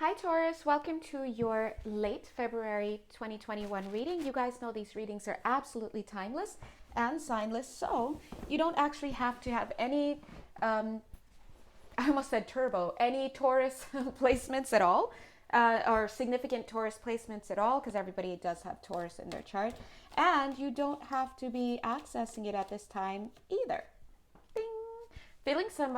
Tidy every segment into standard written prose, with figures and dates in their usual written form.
Hi Taurus, welcome to your late February 2021 reading. You guys know these readings are absolutely timeless and signless, so you don't actually have to have any, I almost said turbo, any Taurus placements at all, or significant Taurus placements at all, because everybody does have Taurus in their chart. And you don't have to be accessing it at this time either. Ding. Feeling some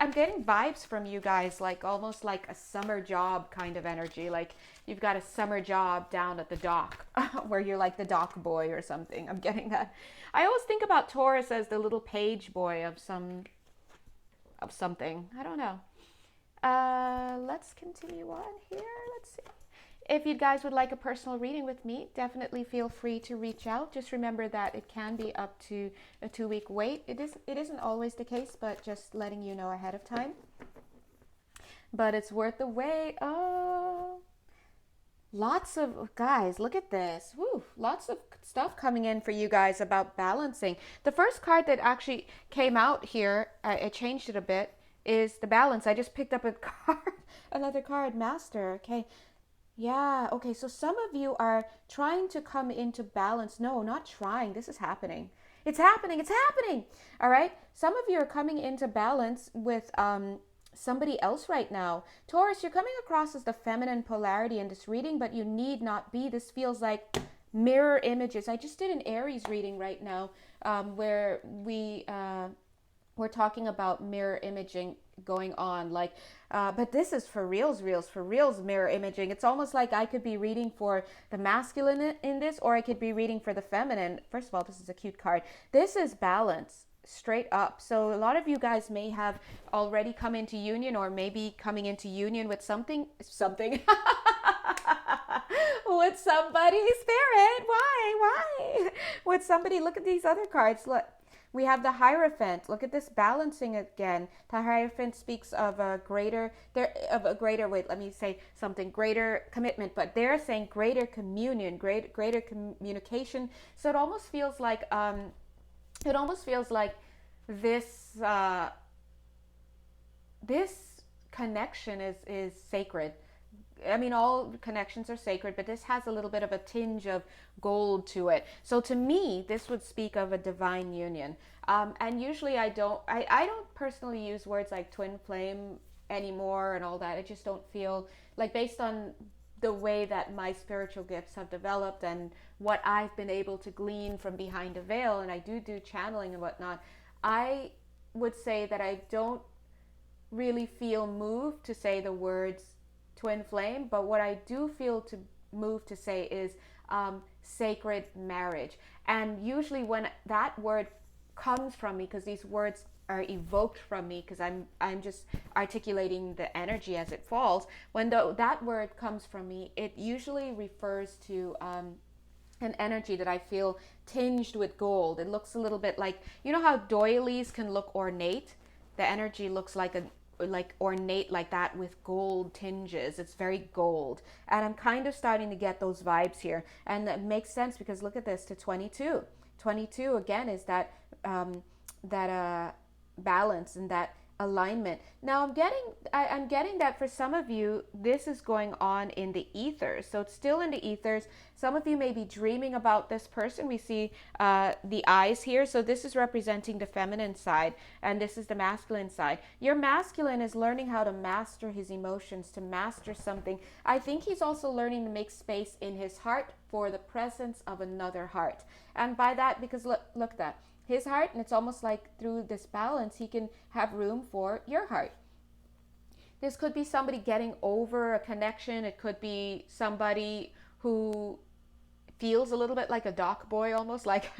I'm getting vibes from you guys, like almost like a summer job kind of energy, like you've got a summer job down at the dock where you're like the dock boy or something. I'm getting that. I always think about Taurus as the little page boy of something. I don't know. Let's continue on here. Let's see. If you guys would like a personal reading with me, definitely feel free to reach out. Just remember that it can be up to a 2-week wait. It isn't always the case, but just letting you know ahead of time. But it's worth the wait. Oh, lots of guys, look at this. Woo, lots of stuff coming in for you guys about balancing. The first card that actually came out here, I changed it a bit, is the balance. I just picked up a card, another card, Master. Okay. Yeah, okay, so some of you are trying to come into balance. No, not trying. This is happening. It's happening. It's happening. All right. Some of you are coming into balance with somebody else right now. Taurus, you're coming across as the feminine polarity in this reading, but you need not be. This feels like mirror images. I just did an Aries reading right now where we're talking about mirror imaging going on, like but this is for reals mirror imaging. It's almost like I could be reading for the masculine in this, or I could be reading for the feminine. First of all, this is a cute card. This is balance straight up. So a lot of you guys may have already come into union, or maybe coming into union with something with somebody. Spirit, why with somebody. Look at these other cards. Look, we have the Hierophant. Look at this balancing again. The Hierophant speaks of a greater greater commitment, but they're saying greater communion, greater communication. So it almost feels like this this connection is sacred. I mean, all connections are sacred, but this has a little bit of a tinge of gold to it. So to me, this would speak of a divine union. And usually I don't personally use words like twin flame anymore and all that. I just don't feel like, based on the way that my spiritual gifts have developed and what I've been able to glean from behind a veil, and I do channeling and whatnot, I would say that I don't really feel moved to say the words twin flame, but what I do feel to move to say is sacred marriage. And usually when that word comes from me, because these words are evoked from me, because I'm just articulating the energy as it falls, when that word comes from me, it usually refers to an energy that I feel tinged with gold. It looks a little bit like, you know how doilies can look ornate? The energy looks like ornate like that with gold tinges. It's very gold, and I'm kind of starting to get those vibes here, and it makes sense because look at this. To 22 again is that balance and that alignment. Now I'm getting that for some of you this is going on in the ethers. So it's still in the ethers. Some of you may be dreaming about this person. We see the eyes here. So this is representing the feminine side, and this is the masculine side. Your masculine is learning how to master his emotions, to master something. I think he's also learning to make space in his heart for the presence of another heart. And by that, because look at that, his heart, and it's almost like through this balance he can have room for your heart. This could be somebody getting over a connection. It could be somebody who feels a little bit like a dock boy, almost like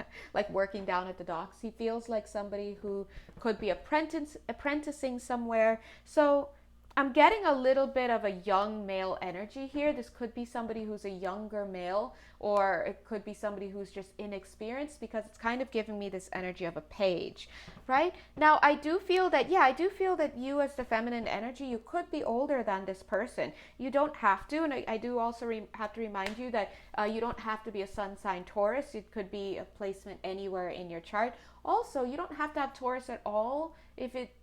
working down at the docks. He feels like somebody who could be apprenticing somewhere. So I'm getting a little bit of a young male energy here. This could be somebody who's a younger male, or it could be somebody who's just inexperienced, because it's kind of giving me this energy of a page, right? Now, I do feel that you as the feminine energy, you could be older than this person. You don't have to, and I do also have to remind you that you don't have to be a sun sign Taurus. It could be a placement anywhere in your chart. Also, you don't have to have Taurus at all. If it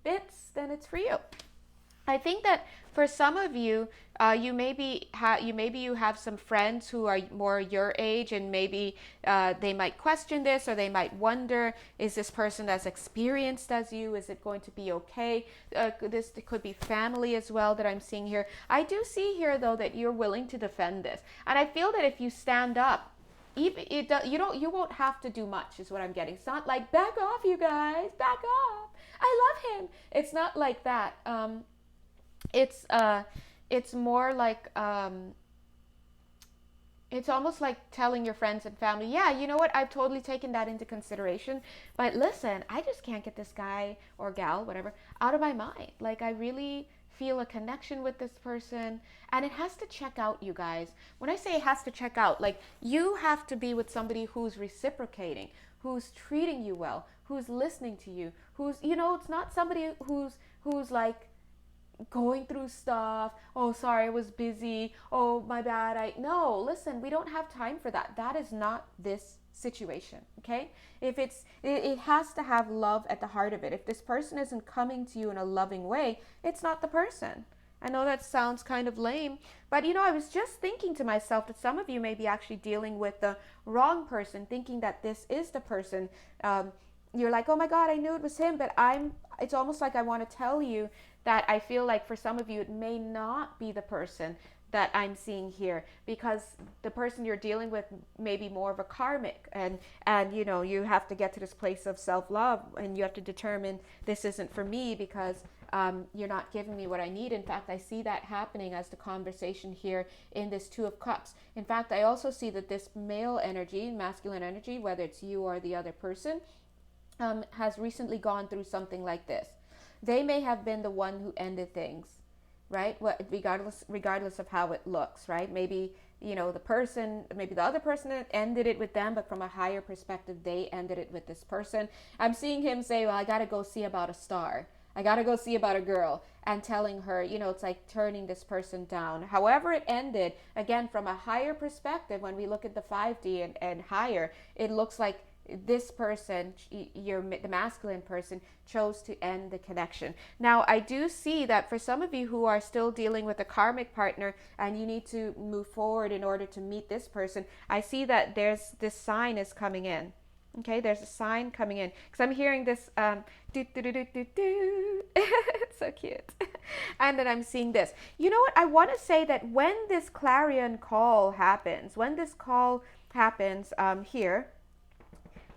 fits, then it's for you. I think that for some of you, you have some friends who are more your age, and maybe they might question this, or they might wonder: is this person as experienced as you? Is it going to be okay? This could be family as well that I'm seeing here. I do see here though that you're willing to defend this, and I feel that if you stand up, even you won't have to do much, is what I'm getting. It's not like back off, you guys, back off. I love him. It's not like that. It's it's more like it's almost like telling your friends and family, yeah, you know what, I've totally taken that into consideration, but listen, I just can't get this guy or gal, whatever, out of my mind. Like, I really feel a connection with this person, and it has to check out, you guys. When I say it has to check out, like, you have to be with somebody who's reciprocating, who's treating you well, who's listening to you, who's, it's not somebody who's like going through stuff. Oh, sorry, I was busy. Oh, my bad. No, listen, we don't have time for that. That is not this situation. Okay? If it has to have love at the heart of it. If this person isn't coming to you in a loving way, it's not the person. I know that sounds kind of lame, but I was just thinking to myself that some of you may be actually dealing with the wrong person, thinking that this is the person. You're like, oh my God, I knew it was him, but it's almost like I want to tell you that I feel like for some of you, it may not be the person that I'm seeing here, because the person you're dealing with may be more of a karmic, and you have to get to this place of self-love, and you have to determine, this isn't for me because you're not giving me what I need. In fact, I see that happening as the conversation here in this Two of Cups. In fact, I also see that this male energy, masculine energy, whether it's you or the other person, has recently gone through something like this. They may have been the one who ended things, right? Regardless of how it looks, right? Maybe maybe the other person ended it with them, but from a higher perspective, they ended it with this person. I'm seeing him say, well, I got to go see about a star. I got to go see about a girl, and telling her, it's like turning this person down. However it ended, again, from a higher perspective, when we look at the 5D and higher, it looks like this person, the masculine person, chose to end the connection. Now, I do see that for some of you who are still dealing with a karmic partner and you need to move forward in order to meet this person, I see that there's this sign is coming in. Okay, there's a sign coming in, because I'm hearing this do do do do do do. It's so cute. And then I'm seeing this. You know what? I want to say that when this clarion call happens, here,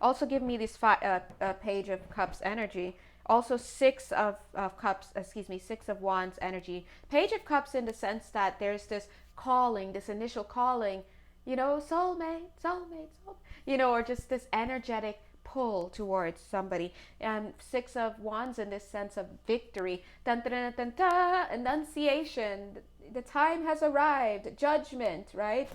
also give me this Page of Cups energy. Also Six of Wands energy. Page of Cups, in the sense that there's this calling, this initial calling, soulmate, or just this energetic pull towards somebody. And Six of Wands in this sense of victory. Dun, dun, dun, dun, dun, enunciation. The time has arrived. Judgment, right?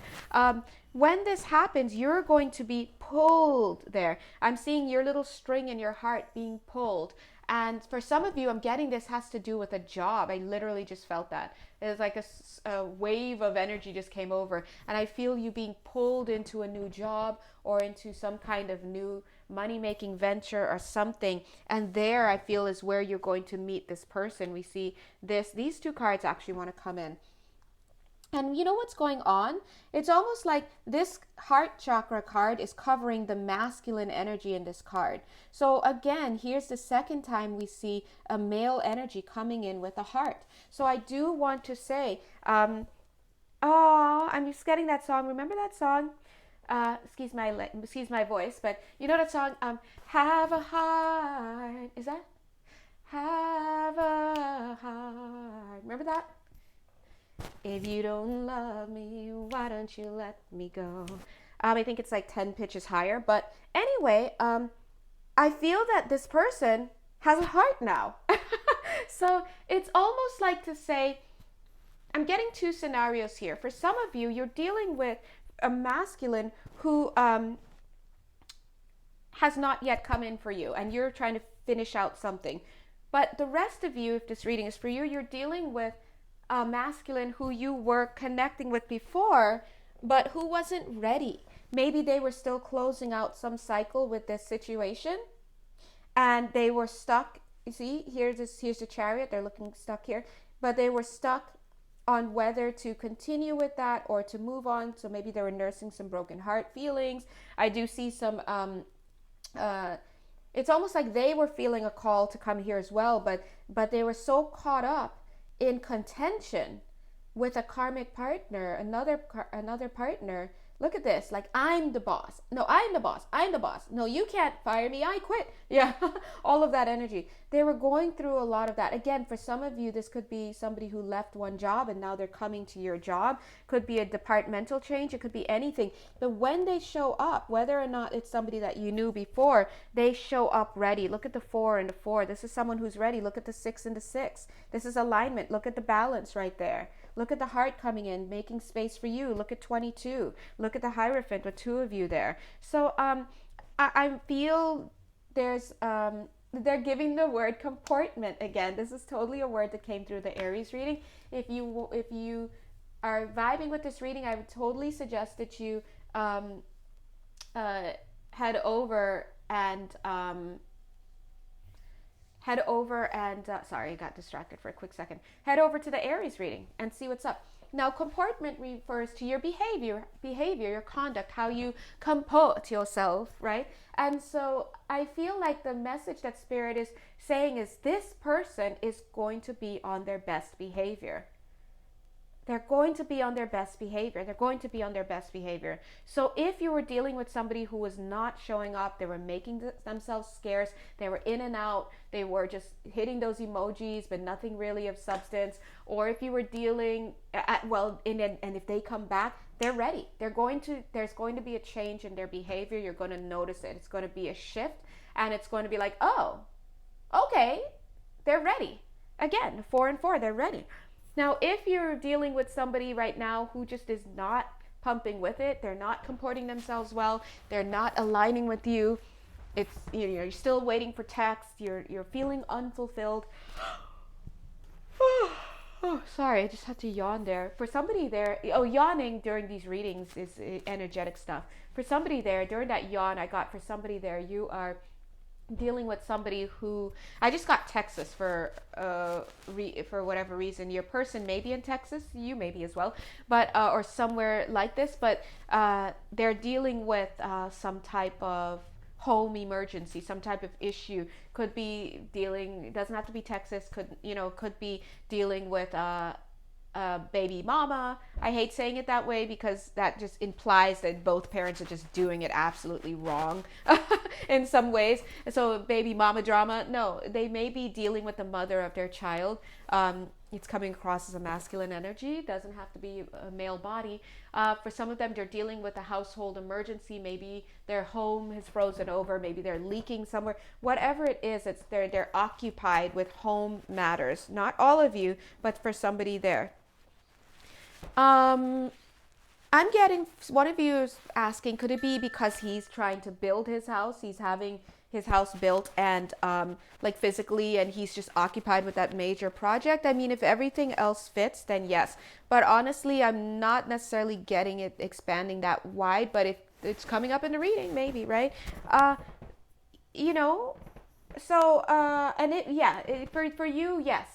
When this happens, you're going to be pulled there. I'm seeing your little string in your heart being pulled. And for some of you, I'm getting this has to do with a job. I literally just felt that. It was like a wave of energy just came over. And I feel you being pulled into a new job or into some kind of new money-making venture or something. And there, I feel, is where you're going to meet this person. We see these two cards actually want to come in. And you know what's going on? It's almost like this heart chakra card is covering the masculine energy in this card. So again, here's the second time we see a male energy coming in with a heart. So I do want to say, I'm just getting that song. Remember that song? Excuse my voice, but you know that song, Have a Heart. Is that? Have a Heart. Remember that? If you don't love me, why don't you let me go? I think it's like 10 pitches higher. But anyway, I feel that this person has a heart now. So it's almost like to say, I'm getting two scenarios here. For some of you, you're dealing with a masculine who has not yet come in for you, and you're trying to finish out something. But the rest of you, if this reading is for you, you're dealing with a masculine who you were connecting with before, but who wasn't ready. Maybe they were still closing out some cycle with this situation, and they were stuck. You see, here's the Chariot. They're looking stuck here. but they were stuck on whether to continue with that or to move on. So maybe they were nursing some broken heart feelings. I do see some uh, it's almost like they were feeling a call to come here as well, but they were so caught up in contention with a karmic partner, another partner. Look at this, like, I'm the boss. No, I'm the boss. I'm the boss. No, you can't fire me. I quit. Yeah, all of that energy. They were going through a lot of that. Again, for some of you, this could be somebody who left one job and now they're coming to your job. Could be a departmental change. It could be anything. But when they show up, whether or not it's somebody that you knew before, they show up ready. Look at the 4 and the 4. This is someone who's ready. Look at the 6 and the 6. This is alignment. Look at the balance right there. Look at the heart coming in, making space for you. Look at 22. Look at the Hierophant with 2 of you there. So I feel there's they're giving the word comportment again. This is totally a word that came through the Aries reading. If you are vibing with this reading, I would totally suggest that you head over and sorry, I got distracted for a quick second. Head over to the Aries reading and see what's up. Now, comportment refers to your behavior, your conduct, how you comport yourself, right? And so I feel like the message that Spirit is saying is this person is going to be on their best behavior. They're going to be on their best behavior. They're going to be on their best behavior. So if you were dealing with somebody who was not showing up, they were making themselves scarce, they were in and out, they were just hitting those emojis, but nothing really of substance. Or if you were dealing, and if they come back, they're ready. There's going to be a change in their behavior. You're going to notice it. It's going to be a shift, and it's going to be like, oh, okay, they're ready. Again, 4 and 4, they're ready. Now, if you're dealing with somebody right now who just is not pumping with it, they're not comporting themselves well, they're not aligning with you, it's, you're still waiting for text, you're feeling unfulfilled. Oh, sorry, I just had to yawn there. For somebody there, yawning during these readings is energetic stuff. For somebody there, during that yawn I got for somebody there, you are dealing with somebody who, I just got Texas for whatever reason. Your person may be in Texas, you may be as well, but or somewhere like this, but they're dealing with some type of home emergency, some type of issue. Could be dealing, it doesn't have to be Texas, could be dealing with baby mama. I hate saying it that way because that just implies that both parents are just doing it absolutely wrong in some ways. So baby mama drama, no, they may be dealing with the mother of their child. It's coming across as a masculine energy. It doesn't have to be a male body. For some of them, they're dealing with a household emergency. Maybe their home has frozen over. Maybe they're leaking somewhere. Whatever it is, they're occupied with home matters. Not all of you, but for somebody there. I'm getting, one of you is asking, could it be because he's trying to build his house? He's having his house built and like physically, and he's just occupied with that major project. I mean, if everything else fits, then yes. But honestly, I'm not necessarily getting it expanding that wide, but if it's coming up in the reading, maybe, right? So, for you, yes.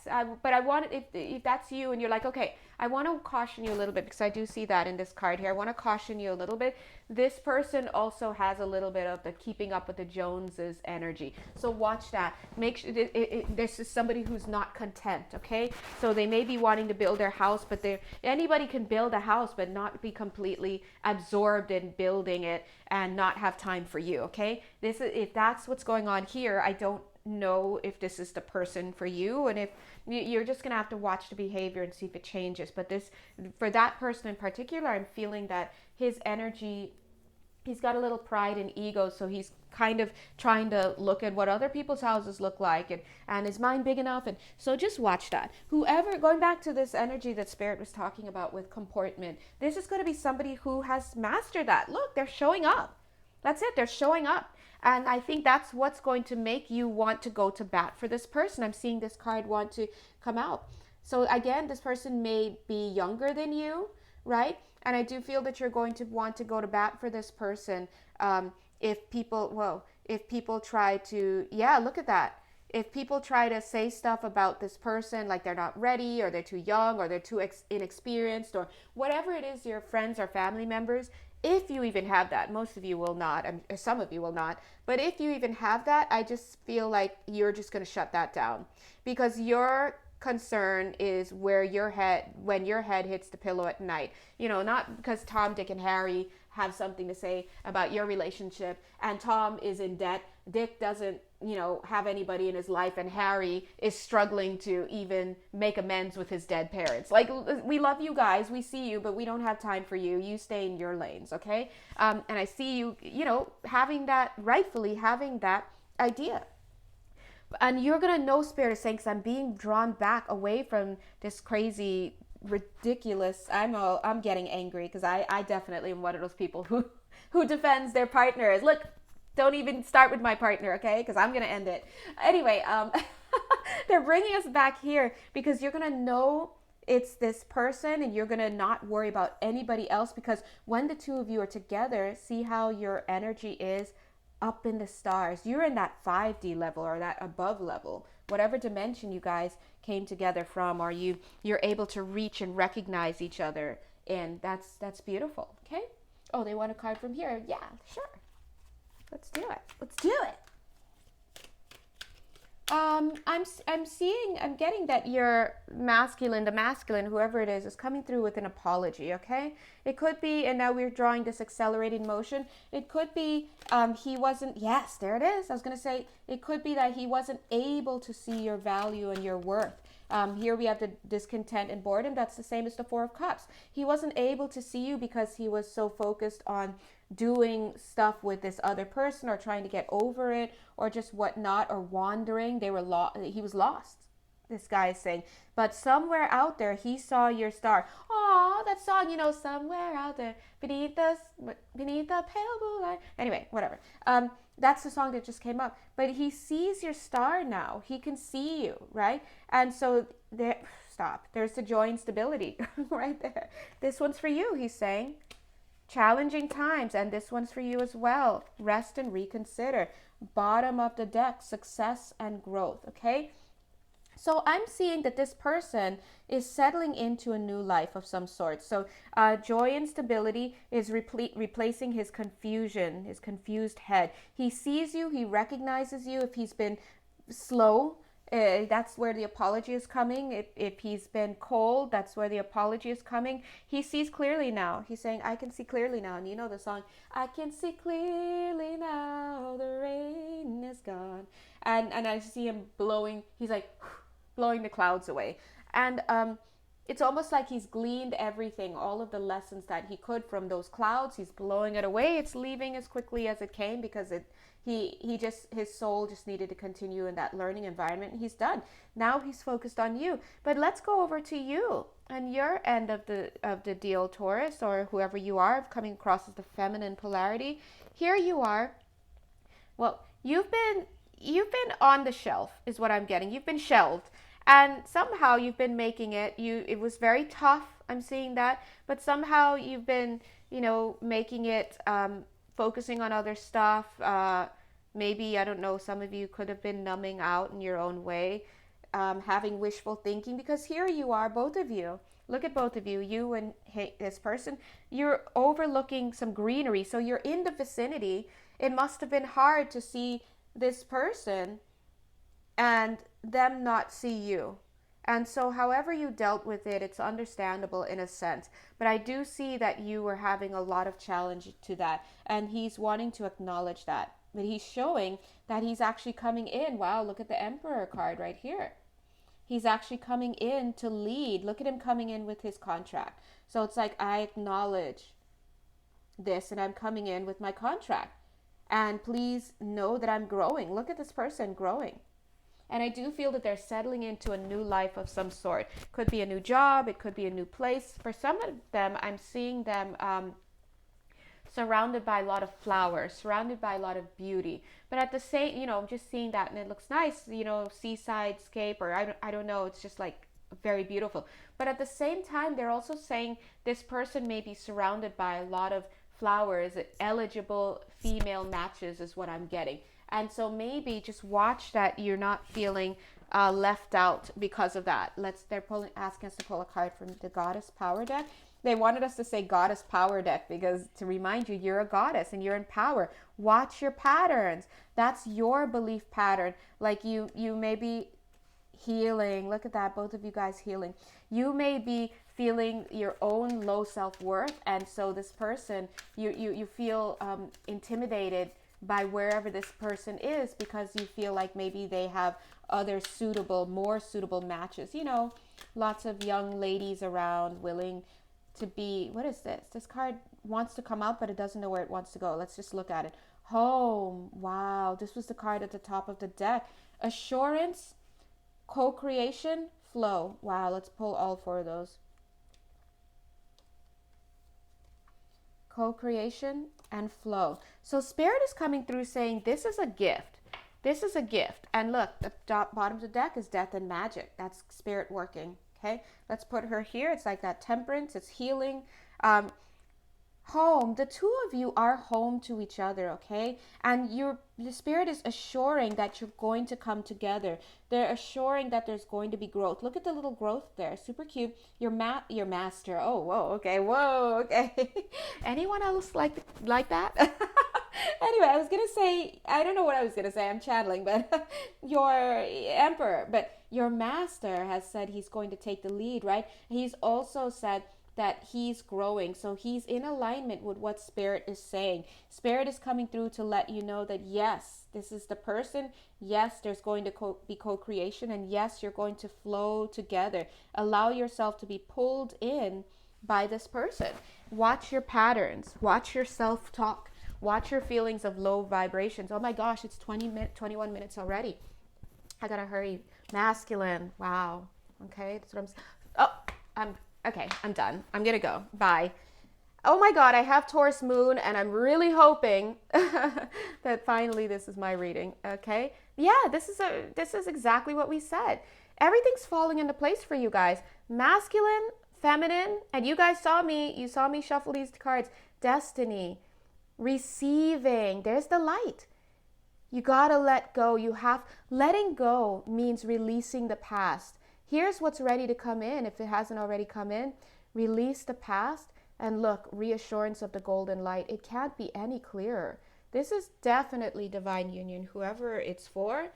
But I want, if that's you and you're like, okay, I want to caution you a little bit because I do see that in this card here. I want to caution you a little bit. This person also has a little bit of the keeping up with the Joneses energy. So watch that. Make sure this is somebody who's not content, okay? So they may be wanting to build their house, but anybody can build a house but not be completely absorbed in building it and not have time for you, okay? If that's what's going on here, I don't know if this is the person for you, and if you're just gonna have to watch the behavior and see if it changes. But for that person in particular, I'm feeling that his energy, he's got a little pride and ego, so he's kind of trying to look at what other people's houses look like, and is mine big enough? And so just watch that. Whoever, going back to this energy that Spirit was talking about with comportment, this is going to be somebody who has mastered that. Look, they're showing up. That's it, they're showing up. And I think that's what's going to make you want to go to bat for this person. I'm seeing this card want to come out. So again, this person may be younger than you, right? And I do feel that you're going to want to go to bat for this person. If people try to, yeah, look at that. if people try to say stuff about this person like they're not ready or they're too young or they're too inexperienced or whatever it is, your friends or family members, if you even have that, most of you will not, and some of you will not, but if you even have that, I just feel like you're just going to shut that down, because your concern is where your head, when your head hits the pillow at night. Not because Tom, Dick, and Harry have something to say about your relationship and Tom is in debt, Dick doesn't have anybody in his life, and Harry is struggling to even make amends with his dead parents. Like, we love you guys, we see you, but we don't have time for you. You stay in your lanes, okay? And I see you, having that, rightfully having that idea. And you're gonna know Spirit is saying, because I'm being drawn back away from this crazy, ridiculous. I'm getting angry because I definitely am one of those people who defends their partners. Look, don't even start with my partner, okay? Because I'm gonna end it anyway. They're bringing us back here because you're gonna know it's this person, and you're gonna not worry about anybody else, because when the two of you are together, see how your energy is up in the stars. You're in that 5D level or that above level, whatever dimension you guys came together from, or you're able to reach and recognize each other, and that's beautiful. Okay. Oh, they want a card from here. Yeah, sure. Let's do it. Let's do it. I'm getting that your masculine, the masculine, whoever it is coming through with an apology, okay? It could be, and now we're drawing this accelerated motion. It could be he wasn't, yes, there it is. I was going to say, it could be that he wasn't able to see your value and your worth. Here we have the discontent and boredom. That's the same as the Four of Cups. He wasn't able to see you because he was so focused on doing stuff with this other person or trying to get over it or just whatnot, or wandering. He was lost, this guy is saying. But somewhere out there, he saw your star. Oh, that song, somewhere out there, beneath the pale blue light. Anyway, whatever. That's the song that just came up. But he sees your star now. He can see you, right? And so there's the joy and stability right there. This one's for you, he's saying. Challenging times, and this one's for you as well. Rest and reconsider. Bottom of the deck, success and growth, okay? So I'm seeing that this person is settling into a new life of some sort. So joy and stability is replacing his confusion, his confused head. He sees you, he recognizes you. If he's been slow, that's where the apology is coming. If he's been cold, that's where the apology is coming. He sees clearly now. He's saying, I can see clearly now. And you know the song, I can see clearly now, the rain is gone. And I see him blowing, he's like blowing the clouds away. And it's almost like he's gleaned everything, all of the lessons that he could from those clouds. He's blowing it away. It's leaving as quickly as it came, because his soul just needed to continue in that learning environment. He's done. Now he's focused on you. But let's go over to you and your end of the deal, Taurus, or whoever you are, coming across as the feminine polarity. Here you are. Well, you've been on the shelf, is what I'm getting. You've been shelved. And somehow you've been making it. It was very tough. I'm seeing that. But somehow you've been, making it, focusing on other stuff. Maybe, I don't know, some of you could have been numbing out in your own way, having wishful thinking. Because here you are, both of you. Look at both of you. You and this person. You're overlooking some greenery. So you're in the vicinity. It must have been hard to see this person and them not see you. And so however you dealt with it, it's understandable in a sense. But I do see that you were having a lot of challenge to that. And he's wanting to acknowledge that. But he's showing that he's actually coming in. Wow, look at the Emperor card right here. He's actually coming in to lead. Look at him coming in with his contract. So it's like, I acknowledge this and I'm coming in with my contract. And please know that I'm growing. Look at this person growing. And I do feel that they're settling into a new life of some sort. Could be a new job. It could be a new place. For some of them, I'm seeing them surrounded by a lot of flowers, surrounded by a lot of beauty. But at the same, I'm just seeing that and it looks nice, seaside scape, or I don't know. It's just like very beautiful. But at the same time, they're also saying this person may be surrounded by a lot of flowers, eligible female matches is what I'm getting. And so maybe just watch that you're not feeling left out because of that. They're asking us to pull a card from the Goddess Power deck. They wanted us to say Goddess Power deck because to remind you, you're a goddess and you're in power. Watch your patterns. That's your belief pattern. Like you may be healing. Look at that, both of you guys healing. You may be feeling your own low self-worth, and so this person, you feel intimidated by wherever this person is because you feel like maybe they have other more suitable matches. You know, lots of young ladies around willing to be, what is this? This card wants to come out, but it doesn't know where it wants to go. Let's just look at it. Home. Wow. This was the card at the top of the deck. Assurance, co-creation, flow. Wow. Let's pull all four of those. Co-creation and flow. So Spirit is coming through saying this is a gift. This is a gift. And look, the bottom of the deck is death and magic. That's Spirit working. Okay, let's put her here. It's like that temperance. It's healing. Home. The two of you are home to each other. Okay, and the Spirit is assuring that you're going to come together. They're assuring that there's going to be growth. Look at the little growth there. Super cute. Your master. Oh, whoa. Okay. Whoa. Okay. Anyone else like that? Anyway, I was gonna say, I don't know what I was gonna say. I'm channeling, but your emperor, but your master has said he's going to take the lead, right? He's also said that he's growing. So he's in alignment with what Spirit is saying. Spirit is coming through to let you know that yes, this is the person. Yes, there's going to be co-creation, and yes, you're going to flow together. Allow yourself to be pulled in by this person. Watch your patterns. Watch your self-talk. Watch your feelings of low vibrations. Oh my gosh, it's 21 minutes already. I gotta hurry. Masculine. Wow. Okay, that's what I'm done. I'm gonna go. Bye. Oh my God, I have Taurus moon and I'm really hoping that finally this is my reading. Okay. Yeah, this is exactly what we said. Everything's falling into place for you guys. Masculine, feminine, and you guys saw me shuffle these cards. Destiny. Receiving. There's the light. You gotta let go. Letting go means releasing the past. Here's what's ready to come in. If it hasn't already come in, release the past and look, reassurance of the golden light. It can't be any clearer. This is definitely divine union. Whoever it's for,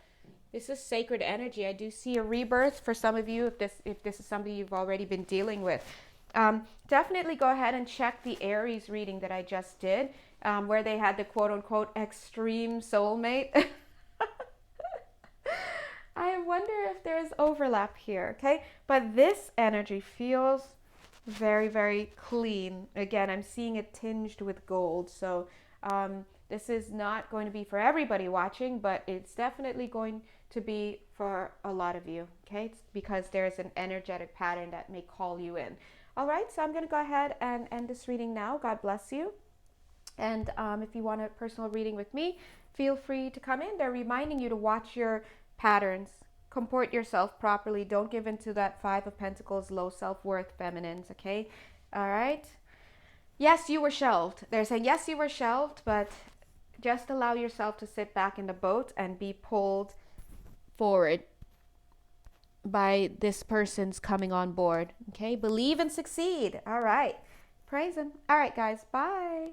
this is sacred energy. I do see a rebirth for some of you if this is something you've already been dealing with. Definitely go ahead and check the Aries reading that I just did, where they had the quote-unquote extreme soulmate. I wonder if there's overlap here, okay? But this energy feels very, very clean. Again, I'm seeing it tinged with gold. So this is not going to be for everybody watching, but it's definitely going to be for a lot of you, okay? It's because there's an energetic pattern that may call you in. All right, so I'm going to go ahead and end this reading now. God bless you. And if you want a personal reading with me, feel free to come in. They're reminding you to watch your patterns, comport yourself properly. Don't give in to that Five of Pentacles, low self-worth feminines, okay? All right. Yes, you were shelved. They're saying, yes, you were shelved, but just allow yourself to sit back in the boat and be pulled forward by this person's coming on board, okay? Believe and succeed. All right. Praise him. All right, guys. Bye.